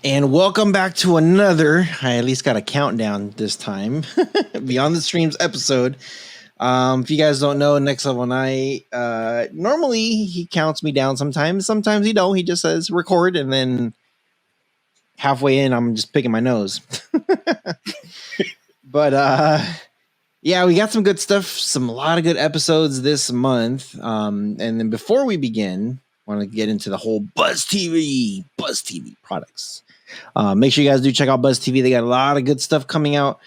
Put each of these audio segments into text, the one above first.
And welcome back to another, I at least got a countdown this time, Beyond the Streams episode. If you guys don't know, Next Level and I, normally he counts me down sometimes he don't. He just says record, and then halfway in, I'm just picking my nose. But yeah, we got some good stuff, a lot of good episodes this month. And then before we begin, I want to get into the whole Buzz TV products. Make sure you guys do check out Buzz TV. They got a lot of good stuff coming out.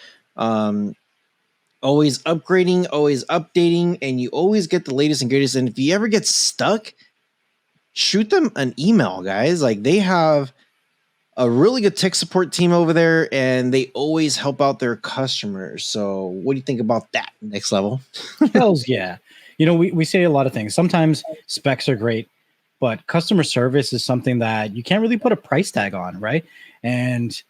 Always upgrading, always updating, and you always get the latest and greatest. And if you ever get stuck, shoot them an email, guys. Like, they have a really good tech support team over there, and they always help out their customers. So what do you think about that, Next Level? Hells yeah. You know, we say a lot of things. Sometimes specs are great, but customer service is something that you can't really put a price tag on, right? And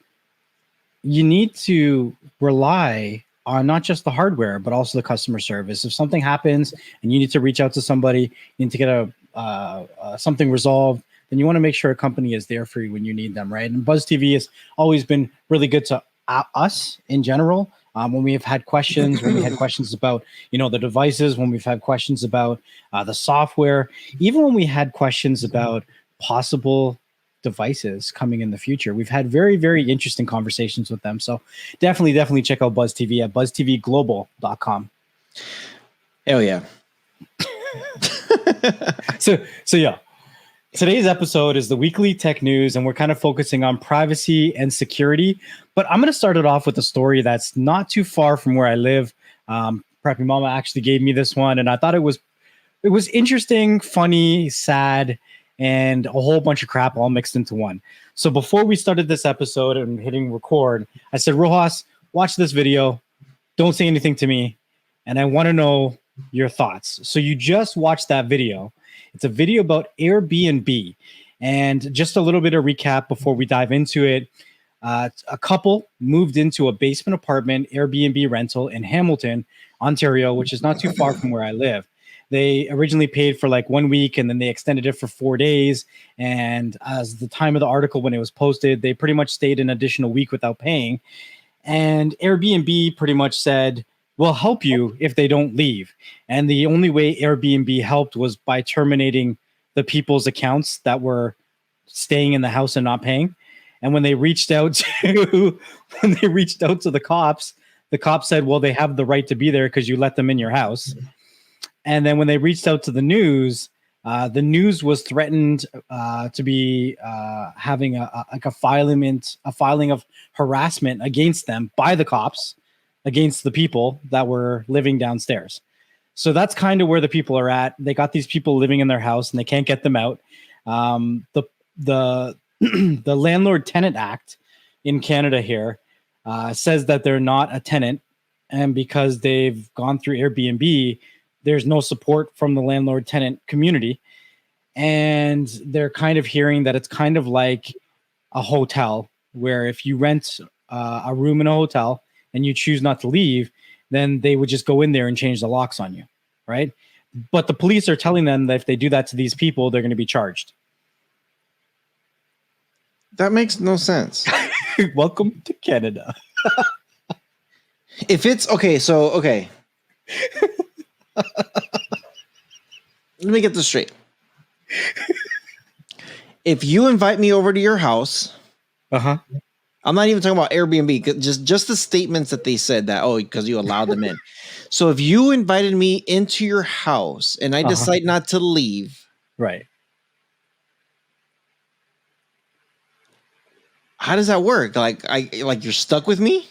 you need to rely on not just the hardware, but also the customer service. If something happens and you need to reach out to somebody, you need to get something resolved, then you want to make sure a company is there for you when you need them, right? And Buzz TV has always been really good to us in general. When we have had questions, when we had questions about, the devices, when we've had questions about the software, even when we had questions about possible devices coming in the future, we've had very, very interesting conversations with them. So definitely check out Buzz TV at buzztvglobal.com. Hell yeah. So yeah. Today's episode is the weekly tech news, and we're kind of focusing on privacy and security. But I'm going to start it off with a story that's not too far from where I live. Preppy Mama actually gave me this one, and I thought it was interesting, funny, sad, and a whole bunch of crap all mixed into one. So before we started this episode and hitting record, I said, Rohas, watch this video. Don't say anything to me, and I want to know your thoughts. So you just watched that video. It's a video about Airbnb. And just a little bit of recap before we dive into it. A couple moved into a basement apartment Airbnb rental in Hamilton, Ontario, which is not too far from where I live. They originally paid for like 1 week, and then they extended it for 4 days. And as the time of the article when it was posted, they pretty much stayed an additional week without paying. And Airbnb pretty much said, we'll help you if they don't leave. And the only way Airbnb helped was by terminating the people's accounts that were staying in the house and not paying. And when they reached out to the cops said, well, they have the right to be there because you let them in your house. And then when they reached out to the news was threatened to be having a filing of harassment against them by the cops against the people that were living downstairs. So that's kind of where the people are at. They got these people living in their house and they can't get them out. The Landlord Tenant Act in Canada here says that they're not a tenant, and because they've gone through Airbnb, there's no support from the landlord tenant community. And they're kind of hearing that it's kind of like a hotel, where if you rent a room in a hotel and you choose not to leave, then they would just go in there and change the locks on you, right? But the police are telling them that if they do that to these people, they're going to be charged. That makes no sense. Welcome to Canada. If it's okay. Let me get this straight. If you invite me over to your house, I'm not even talking about Airbnb, just the statements that they said that, because you allowed them in. So if you invited me into your house and I decide not to leave, right? How does that work? Like you're stuck with me?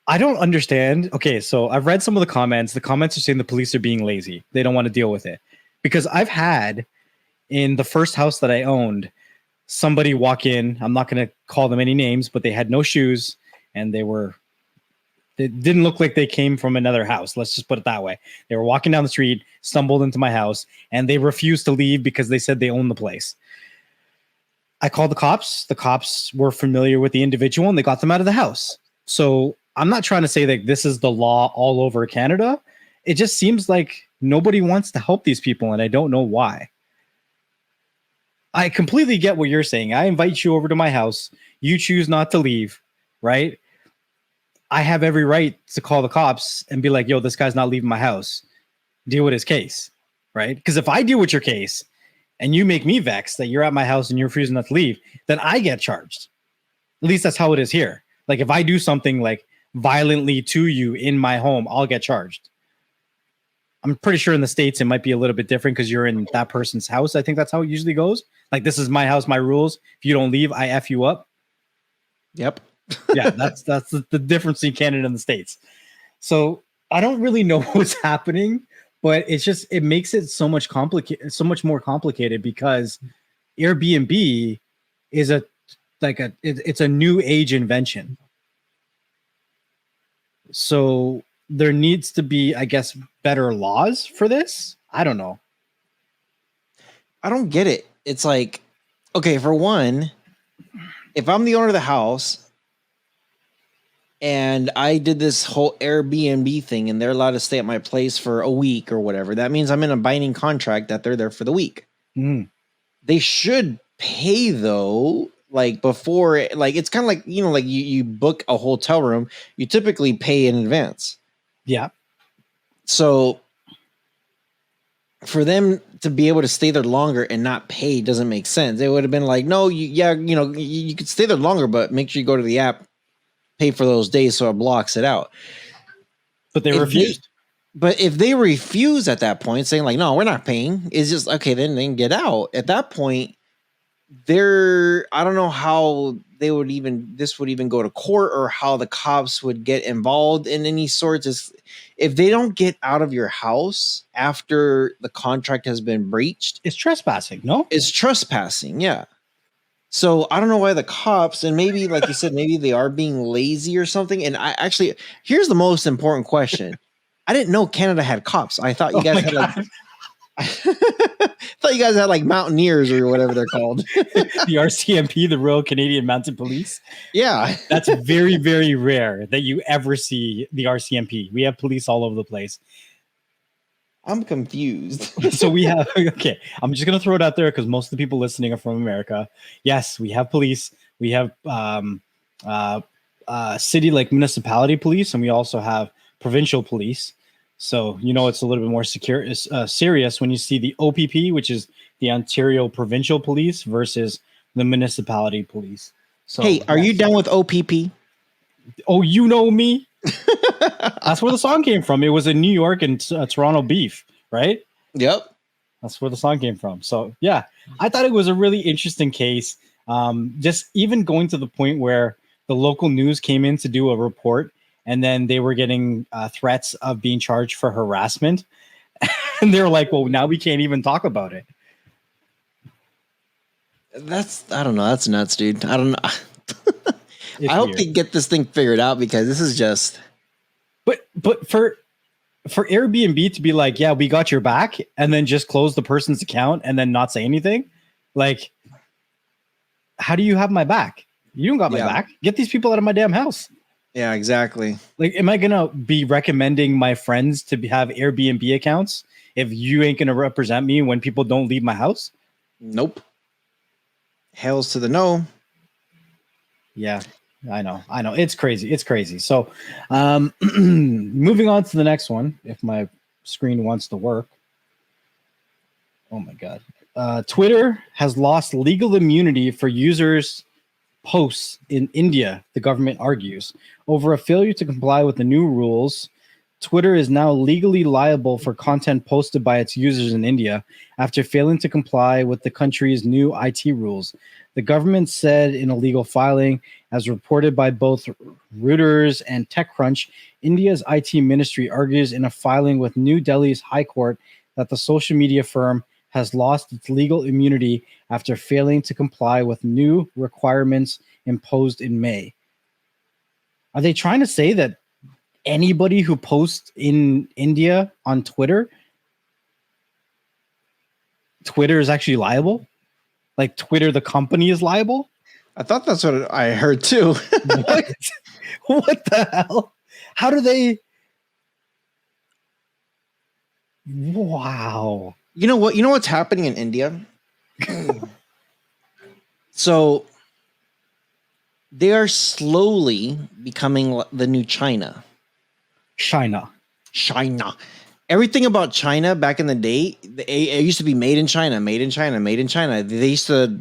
I don't understand. Okay, so I've read some of the comments. The comments are saying the police are being lazy. They don't want to deal with it. Because I've had, in the first house that I owned, somebody walk in. I'm not going to call them any names, but they had no shoes and they were It didn't look like they came from another house. Let's just put it that way. They were walking down the street, stumbled into my house, and they refused to leave because they said they own the place. I called the cops. The cops were familiar with the individual and they got them out of the house. So I'm not trying to say that this is the law all over Canada. It just seems like nobody wants to help these people, and I don't know why. I completely get what you're saying. I invite you over to my house. You choose not to leave, right? I have every right to call the cops and be like, yo, this guy's not leaving my house. Deal with his case, right? Because if I deal with your case and you make me vexed that you're at my house and you're refusing not to leave, then I get charged. At least that's how it is here. Like if I do something like violently to you in my home, I'll get charged. I'm pretty sure in the States it might be a little bit different because you're in that person's house. I think that's how it usually goes. Like, this is my house, my rules. If you don't leave, I F you up. Yep. Yeah, that's the difference in Canada and the States. So I don't really know what's happening, but it makes it so much more complicated because Airbnb is it's a new age invention. So there needs to be, I guess, better laws for this. I don't know. I don't get it. It's like, okay, for one, if I'm the owner of the house and I did this whole Airbnb thing and they're allowed to stay at my place for a week or whatever, that means I'm in a binding contract that they're there for the week. Mm. They should pay though, like before, like it's kind of like, like you book a hotel room, you typically pay in advance. Yeah. So for them to be able to stay there longer and not pay doesn't make sense. It would have been like, no, you could stay there longer, but make sure you go to the app, pay for those days so it blocks it out. But they refused. But if they refuse at that point, saying like, no, we're not paying, it's just, okay, then they can get out. At that point, I don't know how this would even go to court or how the cops would get involved in any sorts. If they don't get out of your house after the contract has been breached, it's trespassing, no? It's trespassing, yeah. So I don't know why the cops, and maybe, like you said, maybe they are being lazy or something. And here's the most important question. I didn't know Canada had cops. I thought you guys had like, I thought you guys had like mountaineers or whatever they're called. The RCMP, the Royal Canadian Mounted Police. Yeah. That's very, very rare that you ever see the RCMP. We have police all over the place. I'm confused. So we have, okay, I'm just going to throw it out there because most of the people listening are from America. Yes, we have police. We have city, like municipality police, and we also have provincial police. So, it's a little bit more serious when you see the OPP, which is the Ontario Provincial Police versus the municipality police. So, hey, are you down with OPP? Oh, you know me. That's where the song came from. It was in New York and Toronto beef, right? Yep. That's where the song came from. So, yeah, I thought it was a really interesting case. Just even going to the point where the local news came in to do a report, and then they were getting threats of being charged for harassment. And they were like, well, now we can't even talk about it. I don't know. That's nuts, dude. I don't know. I hope they get this thing figured out because this is just. But for Airbnb to be like, yeah, we got your back, and then just close the person's account and then not say anything, like, how do you have my back? You don't got my back. Get these people out of my damn house. Yeah, exactly. Like, am I gonna be recommending my friends to have Airbnb accounts if you ain't gonna represent me when people don't leave my house? Nope. Hells to the no. Yeah, I know. It's crazy. So, moving on to the next one, if my screen wants to work. Oh my God. Twitter has lost legal immunity for users' posts in India, the government argues. Over a failure to comply with the new rules, Twitter is now legally liable for content posted by its users in India after failing to comply with the country's new IT rules. The government said in a legal filing, as reported by both Reuters and TechCrunch, India's IT ministry argues in a filing with New Delhi's High Court that the social media firm has lost its legal immunity after failing to comply with new requirements imposed in May. Are they trying to say that anybody who posts in India on Twitter is actually liable? Like Twitter, the company, is liable? I thought that's what I heard too. What? What the hell? How do they? Wow. You know what? You know what's happening in India? So they are slowly becoming the new China. China. Everything about China back in the day, it used to be made in China, made in China, made in China. They used to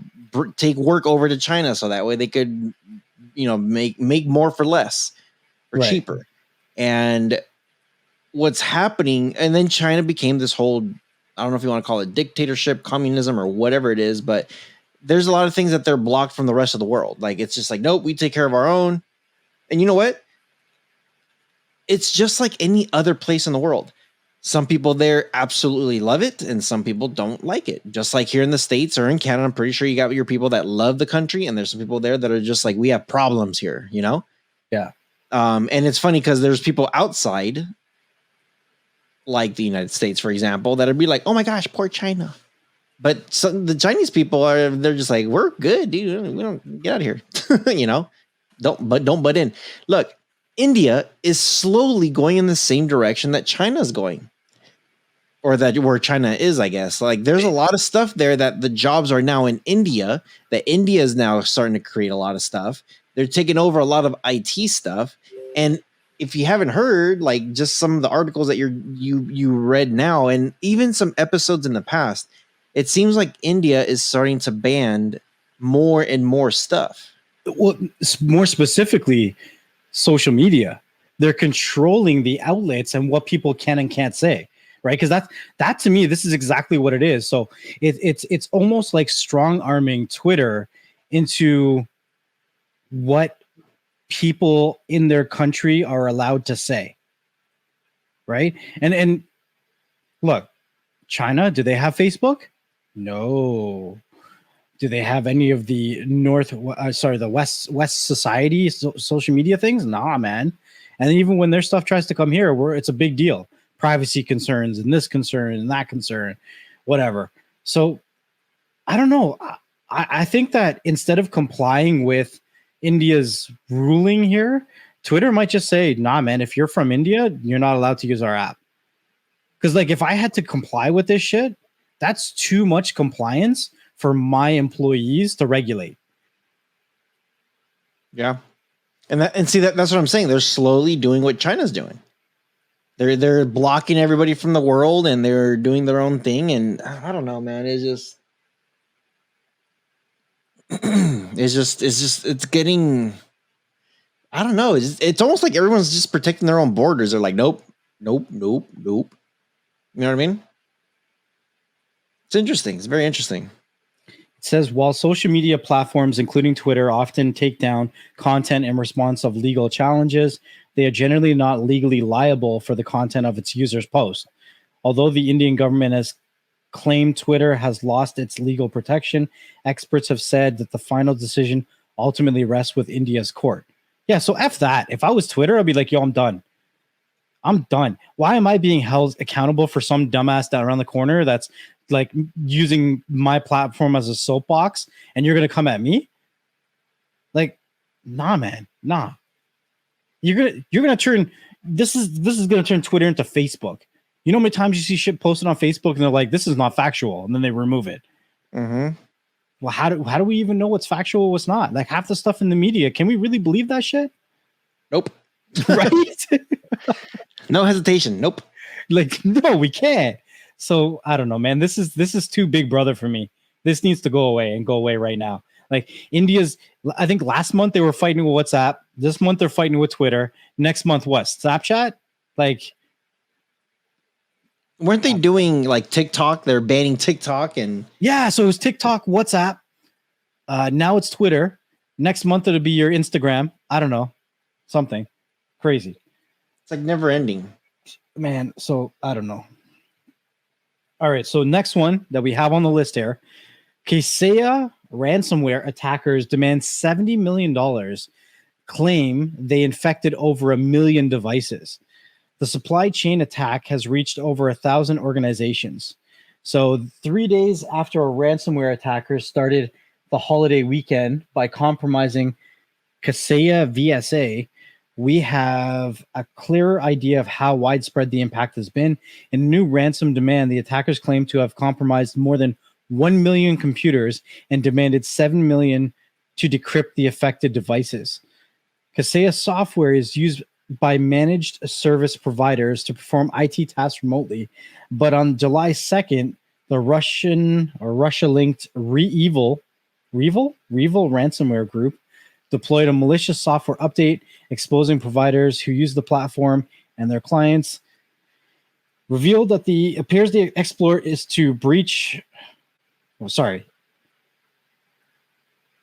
take work over to China so that way they could, make more for less or cheaper. And what's happening, and then China became this whole, I don't know if you want to call it dictatorship, communism, or whatever it is, but there's a lot of things that they're blocked from the rest of the world. Like, it's just like, nope, we take care of our own. And you know what? It's just like any other place in the world. Some people there absolutely love it, and some people don't like it. Just like here in the States or in Canada, I'm pretty sure you got your people that love the country, and there's some people there that are just like, we have problems here, Yeah. And it's funny because there's people outside, like the United States, for example, that'd be like, oh my gosh, poor China. But the Chinese people they're just like, we're good, dude. We don't get out of here. Don't butt in. Look, India is slowly going in the same direction that China's going. Or that where China is, I guess. Like, there's a lot of stuff there that the jobs are now in India, that India is now starting to create a lot of stuff. They're taking over a lot of IT stuff. And if you haven't heard, like, just some of the articles that you read now, and even some episodes in the past, it seems like India is starting to ban more and more stuff. Well, more specifically, social media. They're controlling the outlets and what people can and can't say, right? Because that to me, this is exactly what it is. So it's almost like strong arming Twitter into what people in their country are allowed to say, right? And look, China, do they have Facebook? No. Do they have any of the the West society social media things? Nah, man. And even when their stuff tries to come here, it's a big deal. Privacy concerns and this concern and that concern, whatever. So I don't know. I think that instead of complying with India's ruling here, Twitter might just say, nah, man, if you're from India, you're not allowed to use our app. Because like, if I had to comply with this shit, that's too much compliance for my employees to regulate. Yeah. And see, that's what I'm saying. They're slowly doing what China's doing. They're blocking everybody from the world, and they're doing their own thing. And I don't know, man. It's just it's getting, I don't know. It's almost like everyone's just protecting their own borders. They're like, nope. You know what I mean? It's interesting. It's very interesting. It says, while social media platforms, including Twitter, often take down content in response of legal challenges, they are generally not legally liable for the content of its users' posts. Although the Indian government has claimed Twitter has lost its legal protection, experts have said that the final decision ultimately rests with India's court. Yeah, so F that. If I was Twitter, I'd be like, yo, I'm done. Why am I being held accountable for some dumbass down around the corner that's like using my platform as a soapbox, and you're gonna come at me? Like, nah, man, nah. You're gonna turn this is gonna turn Twitter into Facebook. You know how many times you see shit posted on Facebook and they're like, this is not factual, and then they remove it. Mm-hmm. Well, how do we even know what's factual, what's not? Like, half the stuff in the media, can we really believe that shit? Nope. Right? No hesitation. Nope. Like, no, we can't. So I don't know, man. This is too big brother for me. This needs to go away, and go away right now. Like, I think last month they were fighting with WhatsApp. This month they're fighting with Twitter. Next month, what? Snapchat? Like, weren't they doing like TikTok? They're banning TikTok and yeah. So it was TikTok, WhatsApp. Now it's Twitter. Next month it'll be your Instagram. I don't know, something crazy. It's like never ending, man. So I don't know. All right. So next one that we have on the list here, Kaseya ransomware attackers demand $70 million claim they infected over 1 million devices. The supply chain attack has reached over 1,000 organizations. So 3 days after a ransomware attacker started the holiday weekend by compromising Kaseya VSA, we have a clearer idea of how widespread the impact has been. In a new ransom demand, the attackers claim to have compromised more than 1 million computers and demanded 7 million to decrypt the affected devices. Kaseya software is used by managed service providers to perform IT tasks remotely, but on July 2nd, the Russia-linked ReEvil ransomware group deployed a malicious software update exposing providers who use the platform and their clients. Revealed that the exploit is to breach.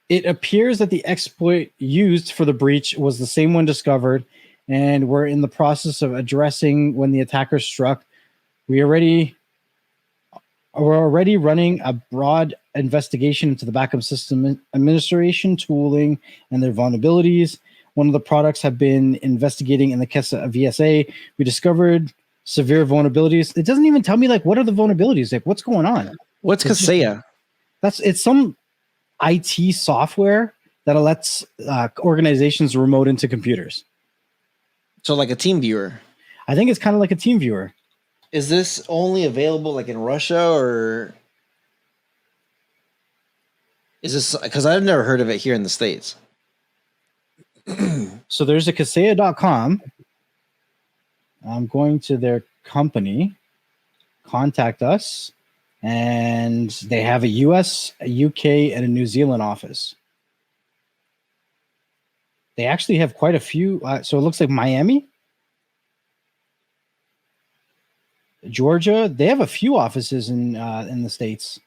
It appears that the exploit used for the breach was the same one discovered, and we're in the process of addressing when the attacker struck. We're already running a broad investigation into the backup system administration tooling and their vulnerabilities. One of the products have been investigating in the Kaseya VSA. We discovered severe vulnerabilities. It doesn't even tell me what are the vulnerabilities? What's going on? What's Kaseya? It's some IT software that lets organizations remote into computers. So like a team viewer. I think it's kind of like a team viewer. Is this only available in Russia, or is this because I've never heard of it here in the States? So there's a Kaseya.com. I'm going to their company, contact us, and they have a US, a UK, and a New Zealand office. They actually have quite a few. So it looks like Miami, Georgia. They have a few offices in the States.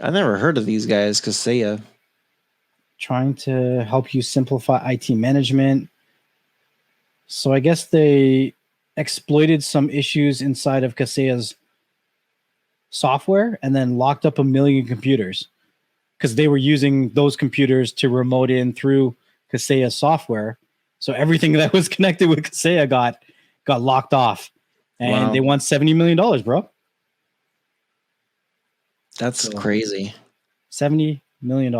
I've never heard of these guys, Kaseya. Trying to help you simplify IT management. So I guess they exploited some issues inside of Kaseya's software and then locked up 1 million computers because they were using those computers to remote in through Kaseya software. So everything that was connected with Kaseya got locked off, and They won $70 million, bro. That's crazy. $70 million,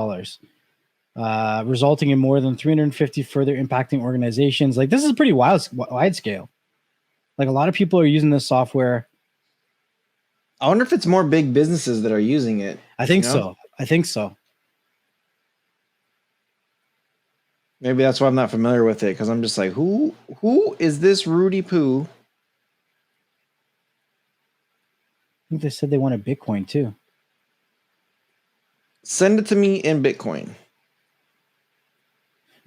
resulting in more than 350 further impacting organizations. This is pretty wide scale. A lot of people are using this software. I wonder if it's more big businesses that are using it. I think so. Maybe that's why I'm not familiar with it, because I'm just like, who is this Rudy Poo? I think they said they wanted Bitcoin too. Send it to me in Bitcoin.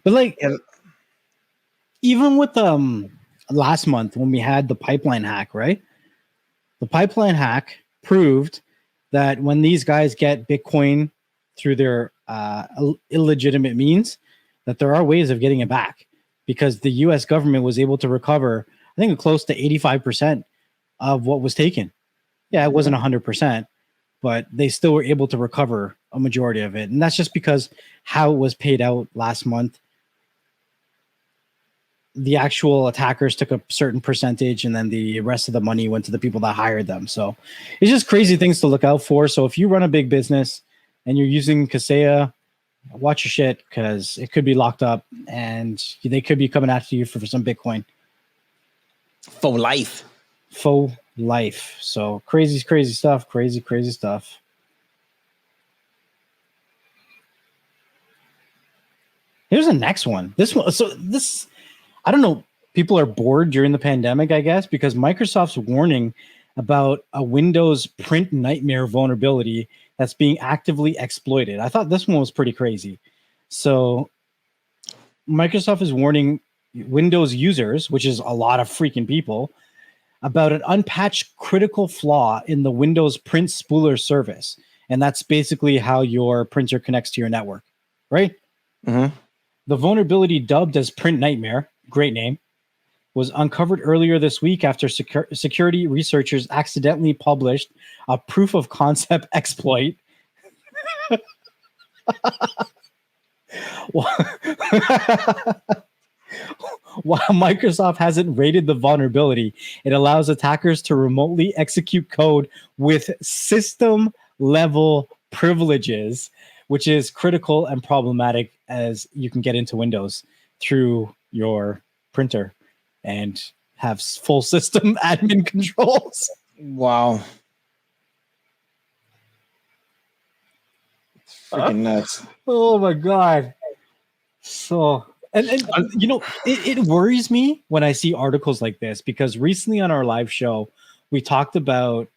But even with last month when we had the pipeline hack, right? The pipeline hack proved that when these guys get Bitcoin through their illegitimate means, that there are ways of getting it back, because the US government was able to recover, I think, close to 85% of what was taken. Yeah, it wasn't 100%, but they still were able to recover a majority of it. And that's just because how it was paid out last month. The actual attackers took a certain percentage, and then the rest of the money went to the people that hired them. So it's just crazy things to look out for. So if you run a big business and you're using Kaseya, watch your shit, because it could be locked up and they could be coming after you for some Bitcoin. Faux life. So crazy stuff. Crazy stuff. Here's the next one. This one. So this, I don't know. People are bored during the pandemic, I guess, because Microsoft's warning about a Windows print nightmare vulnerability that's being actively exploited. I thought this one was pretty crazy. So Microsoft is warning Windows users, which is a lot of freaking people, about an unpatched critical flaw in the Windows print spooler service. And that's basically how your printer connects to your network, right? Mm-hmm. The vulnerability, dubbed as Print Nightmare, great name, was uncovered earlier this week after security researchers accidentally published a proof of concept exploit. While Microsoft hasn't rated the vulnerability, it allows attackers to remotely execute code with system level privileges, which is critical and problematic as you can get into Windows through your printer and have full system admin controls. Wow. Freaking nuts. Oh my God. So, and you know, it worries me when I see articles like this, because recently on our live show, we talked about,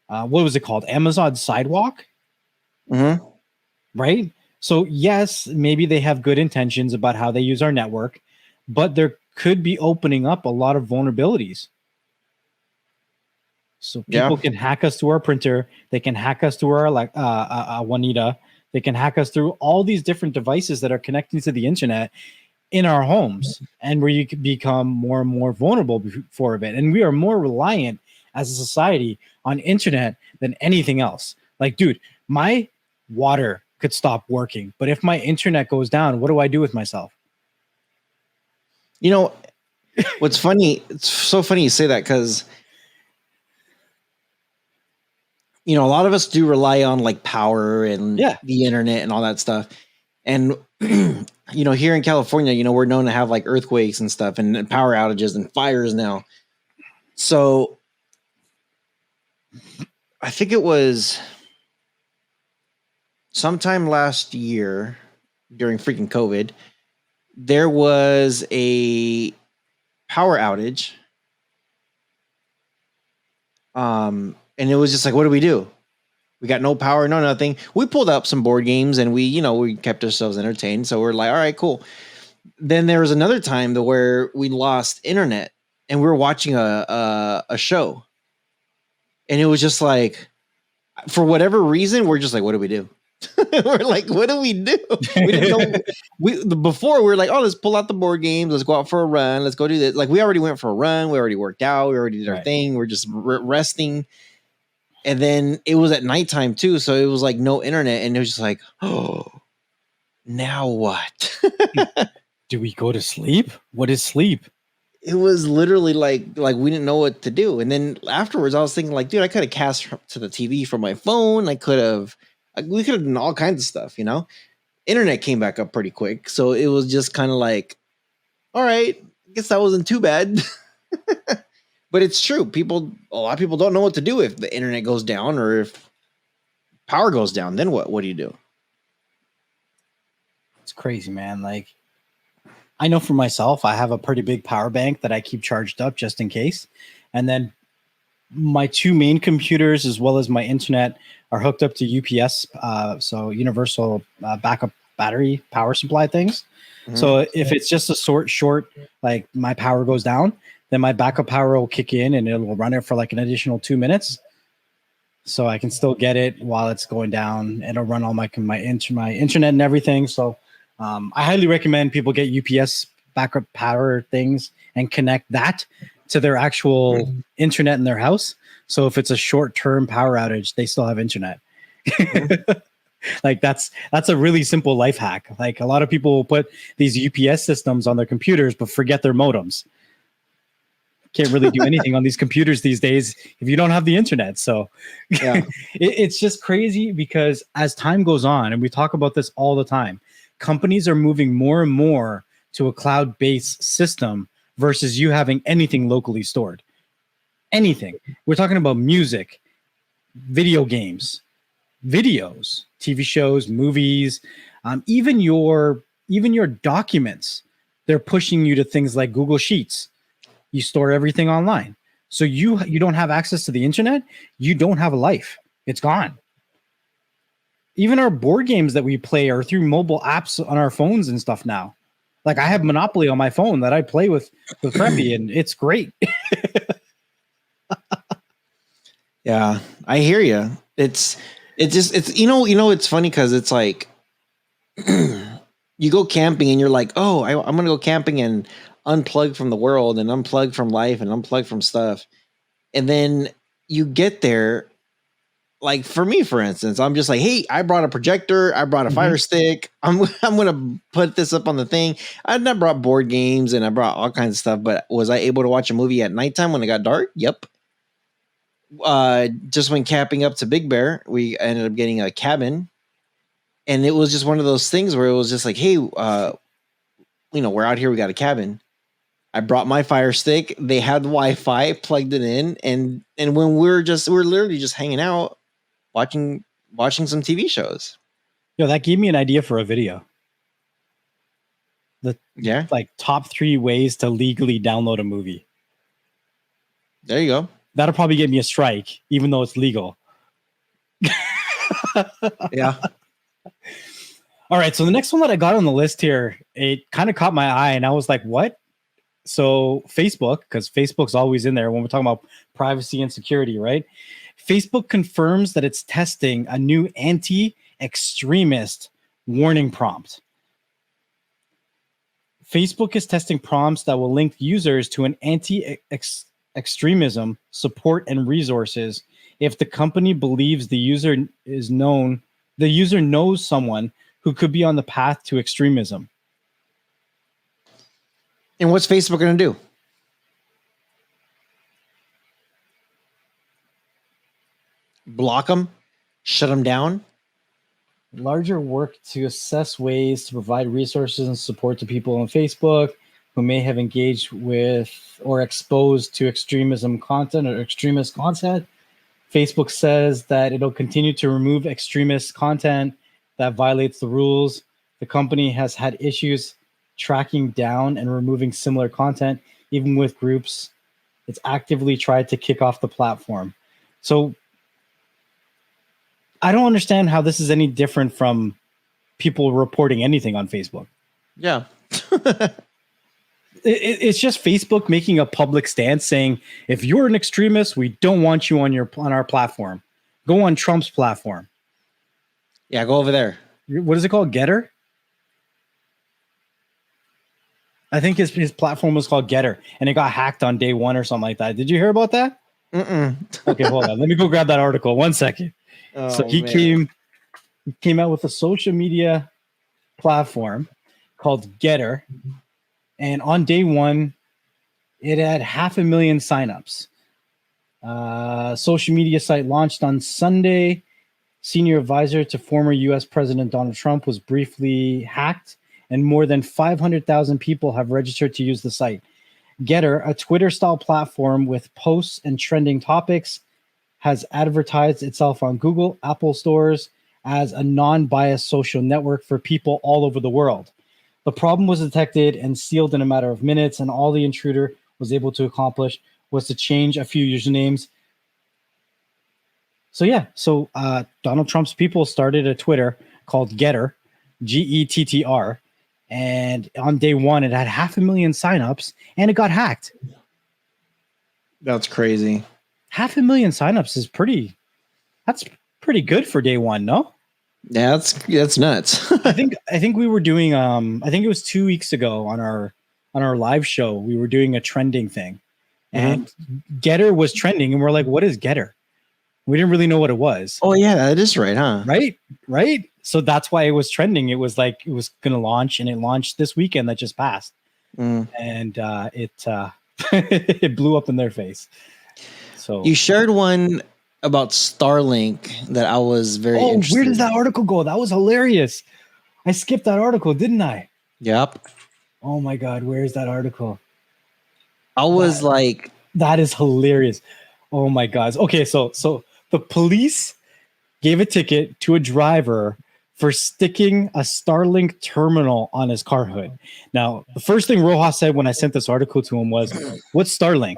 what was it called? Amazon Sidewalk, Mm-hmm. right? So yes, maybe they have good intentions about how they use our network, but there could be opening up a lot of vulnerabilities. So people can hack us through our printer. They can hack us through our Juanita. They can hack us through all these different devices that are connecting to the internet in our homes, and where you can become more and more vulnerable for it. And we are more reliant as a society on internet than anything else. Like, dude, my water could stop working, but if my internet goes down, what do I do with myself? You know, what's funny? It's so funny you say that, because you know, a lot of us do rely on like power and the internet and all that stuff. And, you know, here in California, you know, we're known to have like earthquakes and stuff and power outages and fires now. So I think it was sometime last year during freaking COVID, there was a power outage. And it was just like, what do we do? We got no power, no nothing. We pulled up some board games and we, you know, we kept ourselves entertained. So we're like, all right, cool. Then there was another time where we lost internet and we were watching a show. And it was just like, for whatever reason, we're just like, what do we do? We're like, what do we do? We didn't know. Before we were like, oh, let's pull out the board games. Let's go out for a run. Let's go do this. Like, we already went for a run. We already worked out. We already did our thing. We're just resting. And then it was at nighttime too. So it was like no internet. And it was just like, oh, now what? Do we go to sleep? What is sleep? It was literally like we didn't know what to do. And then afterwards I was thinking like, dude, I could have cast to the TV from my phone. We could have done all kinds of stuff, you know? Internet came back up pretty quick. So it was just kind of like, all right, I guess that wasn't too bad. But it's true. A lot of people don't know what to do if the internet goes down or if power goes down. Then what? What do you do? It's crazy, man. Like, I know for myself, I have a pretty big power bank that I keep charged up just in case. And then my two main computers, as well as my internet, are hooked up to UPS, so universal backup battery power supply things. Mm-hmm. So if it's just a short, like my power goes down, then my backup power will kick in and it will run it for like an additional 2 minutes. So I can still get it while it's going down. It'll run all my internet and everything. So I highly recommend people get UPS backup power things and connect that to their actual internet in their house. So if it's a short-term power outage, they still have internet. Like that's a really simple life hack. Like a lot of people will put these UPS systems on their computers, but forget their modems. Can't really do anything on these computers these days if you don't have the internet. So yeah, it's just crazy because as time goes on, and we talk about this all the time, companies are moving more and more to a cloud-based system versus you having anything locally stored. Anything. We're talking about music, video games, videos, TV shows, movies, even your documents. They're pushing you to things like Google Sheets. You store everything online. So you don't have access to the internet, you don't have a life. It's gone. Even our board games that we play are through mobile apps on our phones and stuff now. Like I have Monopoly on my phone that I play with Preppy, and it's great. Yeah, I hear you. It's you know it's funny because it's like you go camping and you're like, oh, I'm gonna go camping and unplug from the world and unplug from life and unplug from stuff, and then you get there like for me, for instance, I'm just like, hey, I brought a projector, I brought a Fire Stick. I'm gonna put this up on the thing. I brought board games and I brought all kinds of stuff, but was I able to watch a movie at nighttime when it got dark? Yep. Just went camping up to Big Bear. We ended up getting a cabin, and it was just one of those things where it was just like, hey, we're out here, we got a cabin. I brought my Fire Stick. They had Wi-Fi, plugged it in, and when we're literally just hanging out, watching some TV shows. Yo, that gave me an idea for a video. Like top 3 ways to legally download a movie. There you go. That'll probably get me a strike, even though it's legal. Yeah. All right. So the next one that I got on the list here, it kind of caught my eye, and I was like, what? So Facebook, because Facebook's always in there when we're talking about privacy and security, right? Facebook confirms that it's testing a new anti-extremist warning prompt. Facebook is testing prompts that will link users to an anti-extremism support and resources if the company believes the user knows someone who could be on the path to extremism. And what's Facebook going to do? Block them? Shut them down? Larger work to assess ways to provide resources and support to people on Facebook who may have engaged with or exposed to extremism content or extremist content. Facebook says that it'll continue to remove extremist content that violates the rules. The company has had issues tracking down and removing similar content, even with groups it's actively tried to kick off the platform. So I don't understand how this is any different from people reporting anything on Facebook. Yeah. It's just Facebook making a public stance saying, if you're an extremist, we don't want you on our platform. Go on Trump's platform. Yeah, go over there. What is it called? Getter? I think his platform was called Getter, and it got hacked on day 1 or something like that. Did you hear about that? Okay, hold on. Let me go grab that article. 1 second. So he came out with a social media platform called Getter, and on day 1, it had 500,000 signups. Social media site launched on Sunday. Senior advisor to former U.S. President Donald Trump was briefly hacked, and more than 500,000 people have registered to use the site. Getter, a Twitter-style platform with posts and trending topics, has advertised itself on Google, Apple stores as a non-biased social network for people all over the world. The problem was detected and sealed in a matter of minutes, and all the intruder was able to accomplish was to change a few usernames. So Donald Trump's people started a Twitter called Getter, Gettr, and on day 1, it had 500,000 signups, and it got hacked. That's crazy. 500,000 signups is that's pretty good for day 1, no? Yeah, that's nuts. I think we were doing I think it was 2 weeks ago on our live show, we were doing a trending thing, and Getter was trending, and we're like, what is Getter? We didn't really know what it was. Oh yeah, that is right, huh? Right. So that's why it was trending. It was like it was going to launch, and it launched this weekend that just passed, and it it blew up in their face. So you shared one about Starlink that I was very interested. Where does that article go? That was hilarious. I skipped that article, didn't I? Yep. Oh my God, where is that article? I was like, that is hilarious. Oh my God. Okay, so the police gave a ticket to a driver for sticking a Starlink terminal on his car hood. Now, the first thing Rohas said when I sent this article to him was, what's Starlink?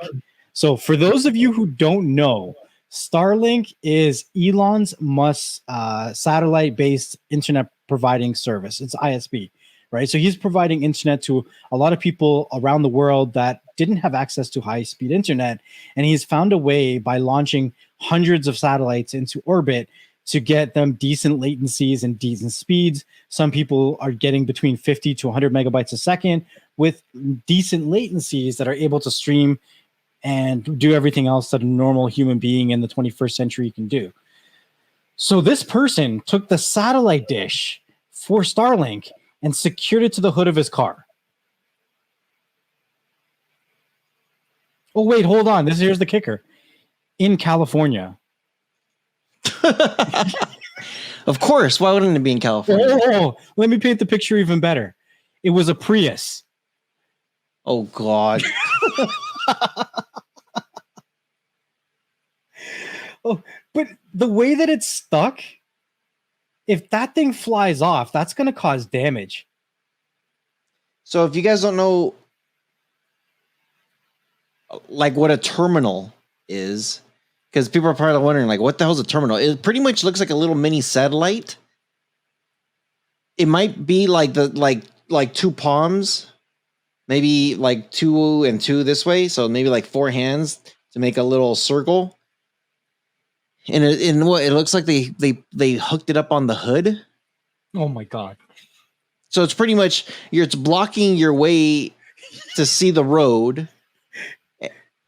So for those of you who don't know, Starlink is Elon Musk's satellite-based internet providing service. It's ISP, right? So he's providing internet to a lot of people around the world that didn't have access to high-speed internet, and he's found a way by launching hundreds of satellites into orbit to get them decent latencies and decent speeds. Some people are getting between 50 to 100 megabytes a second with decent latencies that are able to stream and do everything else that a normal human being in the 21st century can do. So this person took the satellite dish for Starlink and secured it to the hood of his car. Oh, wait, hold on. Here's the kicker. In California. Of course. Why wouldn't it be in California? Oh, let me paint the picture even better. It was a Prius. Oh, God. Oh, but the way that it's stuck, if that thing flies off, that's going to cause damage. So if you guys don't know, like, what a terminal is, because people are probably wondering, like, what the hell's a terminal? It pretty much looks like a little mini satellite. It might be like like two palms, maybe like 2 and 2 this way, so maybe like 4 hands to make a little circle. And it looks like they hooked it up on the hood. Oh my God. So it's pretty much it's blocking your way to see the road.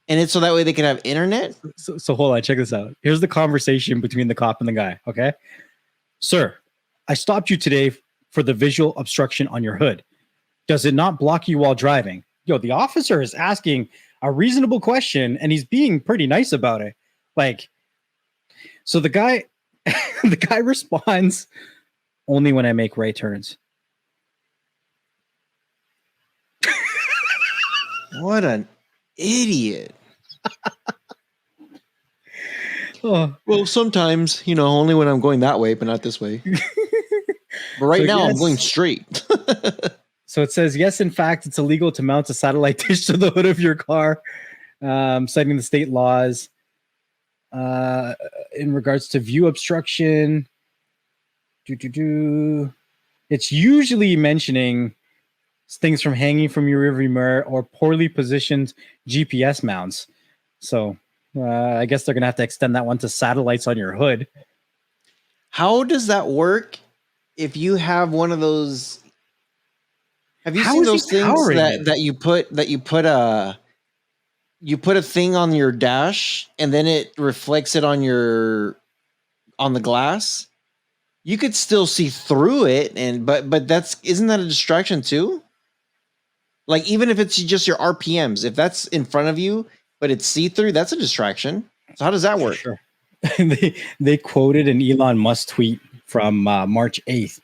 And it's so that way they can have internet. So hold on, check this out. Here's the conversation between the cop and the guy. Okay. Sir, I stopped you today for the visual obstruction on your hood. Does it not block you while driving? Yo, the officer is asking a reasonable question and he's being pretty nice about it. Like, so the guy responds, only when I make right turns. What an idiot. Oh. Well, sometimes, only when I'm going that way, but not this way. But right now, I'm going straight. So it says, yes, in fact, it's illegal to mount a satellite dish to the hood of your car, citing the state laws. In regards to view obstruction, it's usually mentioning things from hanging from your rearview mirror or poorly positioned GPS mounts. So I guess they're going to have to extend that one to satellites on your hood. How does that work if you have one of those? Have you seen those things that you put a thing on your dash and then it reflects it on the glass? You could still see through it, but isn't that a distraction too? Like, even if it's just your RPMs, if that's in front of you, but it's see-through, that's a distraction. So how does that work? Sure. They quoted an Elon Musk tweet from March 8th,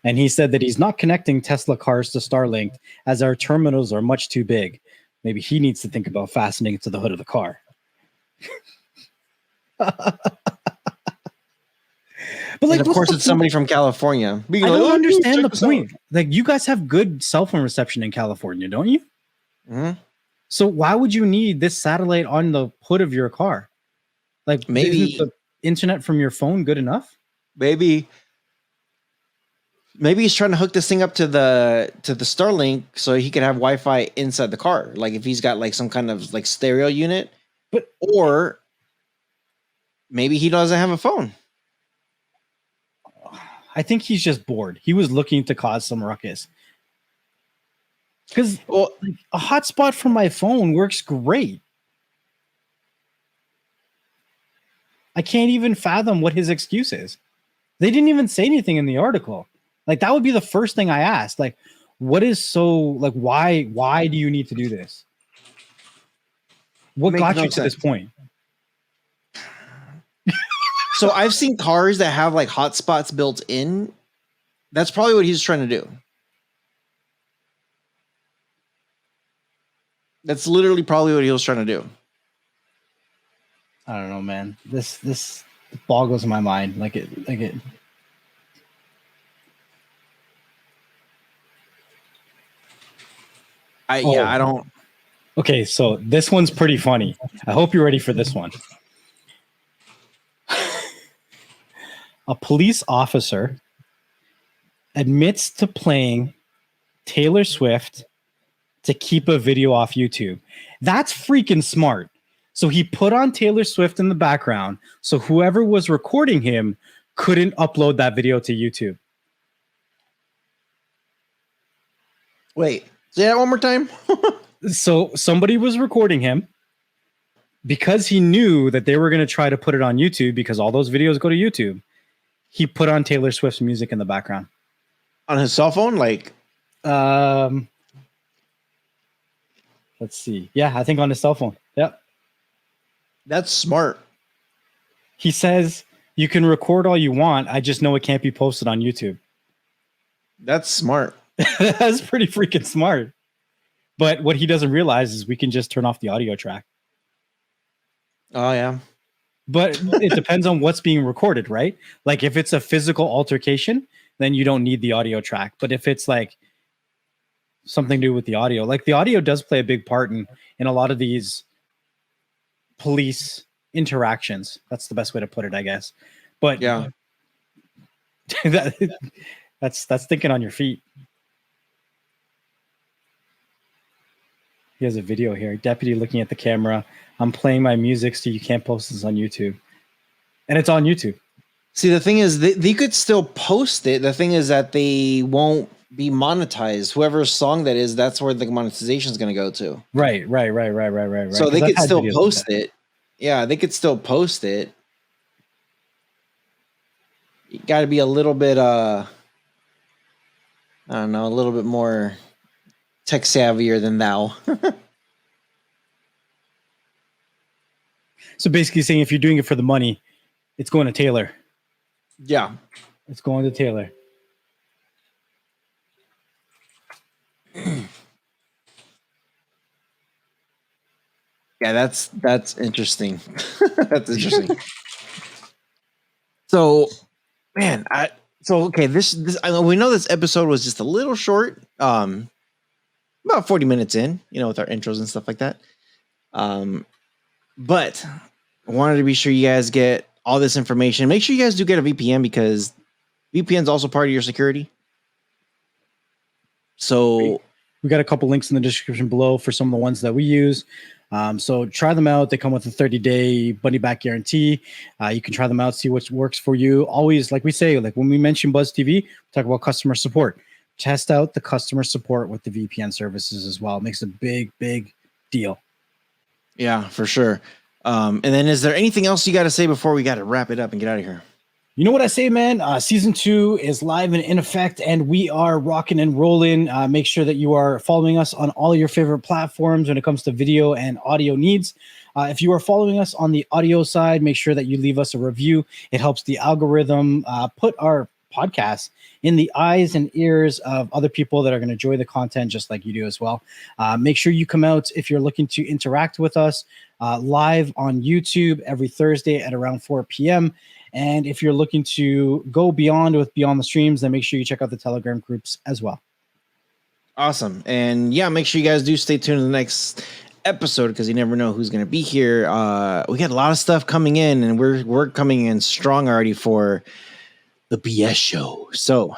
and he said that he's not connecting Tesla cars to Starlink as our terminals are much too big. Maybe he needs to think about fastening it to the hood of the car. But and of course, it's somebody from California. I don't understand the point. Like, you guys have good cell phone reception in California, don't you? Mm-hmm. So why would you need this satellite on the hood of your car? Like, maybe isn't the internet from your phone good enough? Maybe he's trying to hook this thing up to the Starlink so he can have Wi-Fi inside the car. Like, if he's got like some kind of like stereo unit, or maybe he doesn't have a phone. I think he's just bored. He was looking to cause some ruckus. Because a hotspot from my phone works great. I can't even fathom what his excuse is. They didn't even say anything in the article. Like, that would be the first thing I asked. Like, what is so, like, why do you need to do this? What got you to this point? So I've seen cars that have like hotspots built in. That's probably what he's trying to do. That's literally probably what he was trying to do. I don't know, man. This boggles my mind. Like it. I don't. Okay, so this one's pretty funny. I hope you're ready for this one. A police officer admits to playing Taylor Swift to keep a video off YouTube. That's freaking smart. So he put on Taylor Swift in the background so whoever was recording him couldn't upload that video to YouTube. Wait, say that one more time. So somebody was recording him because he knew that they were going to try to put it on YouTube because all those videos go to YouTube. He put on Taylor Swift's music in the background. On his cell phone? Like, let's see. Yeah, I think on his cell phone. Yep. That's smart. He says, you can record all you want. I just know it can't be posted on YouTube. That's smart. That's pretty freaking smart. But what he doesn't realize is we can just turn off the audio track. Oh, yeah. But it depends on what's being recorded, right? Like if it's a physical altercation, then you don't need the audio track. But if it's like something to do with the audio, like the audio does play a big part in a lot of these police interactions. That's the best way to put it, I guess. But yeah, that's thinking on your feet. He has a video here. Deputy looking at the camera. I'm playing my music so you can't post this on YouTube. And it's on YouTube. See, the thing is, they could still post it. The thing is that they won't be monetized. Whoever's song that is, that's where the monetization is going to go to. Right. So they could still post it. Yeah, they could still post it. You got to be a little bit, I don't know, a little bit more tech savvier than thou. So basically saying if you're doing it for the money, it's going to Taylor. Yeah. It's going to Taylor. Yeah, that's interesting. That's interesting. So, man, okay, this I know we know this episode was just a little short. About 40 minutes in, with our intros and stuff like that. But I wanted to be sure you guys get all this information. Make sure you guys do get a VPN because VPN is also part of your security. So we got a couple links in the description below for some of the ones that we use. So try them out. They come with a 30-day money back guarantee. You can try them out, see what works for you. Always, like we say, like when we mention Buzz TV, we talk about customer support. Test out the customer support with the VPN services as well. It makes a big, big deal. Yeah, for sure. And then is there anything else you got to say before we got to wrap it up and get out of here? You know what I say, man? Season 2 is live and in effect, and we are rocking and rolling. Make sure that you are following us on all your favorite platforms when it comes to video and audio needs. If you are following us on the audio side, make sure that you leave us a review. It helps the algorithm put our podcast in the eyes and ears of other people that are going to enjoy the content just like you do as well. Make sure you come out if you're looking to interact with us live on YouTube every Thursday at around 4 p.m. And if you're looking to go beyond with Beyond the Streams, then make sure you check out the Telegram groups as well. Awesome. And yeah, make sure you guys do stay tuned to the next episode because you never know who's going to be here. We got a lot of stuff coming in, and we're coming in strong already for the BS show. So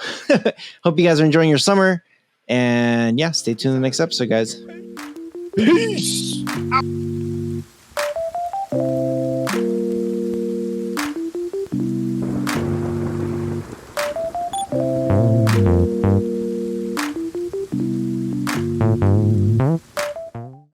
hope you guys are enjoying your summer. And yeah, stay tuned to the next episode, guys. Peace.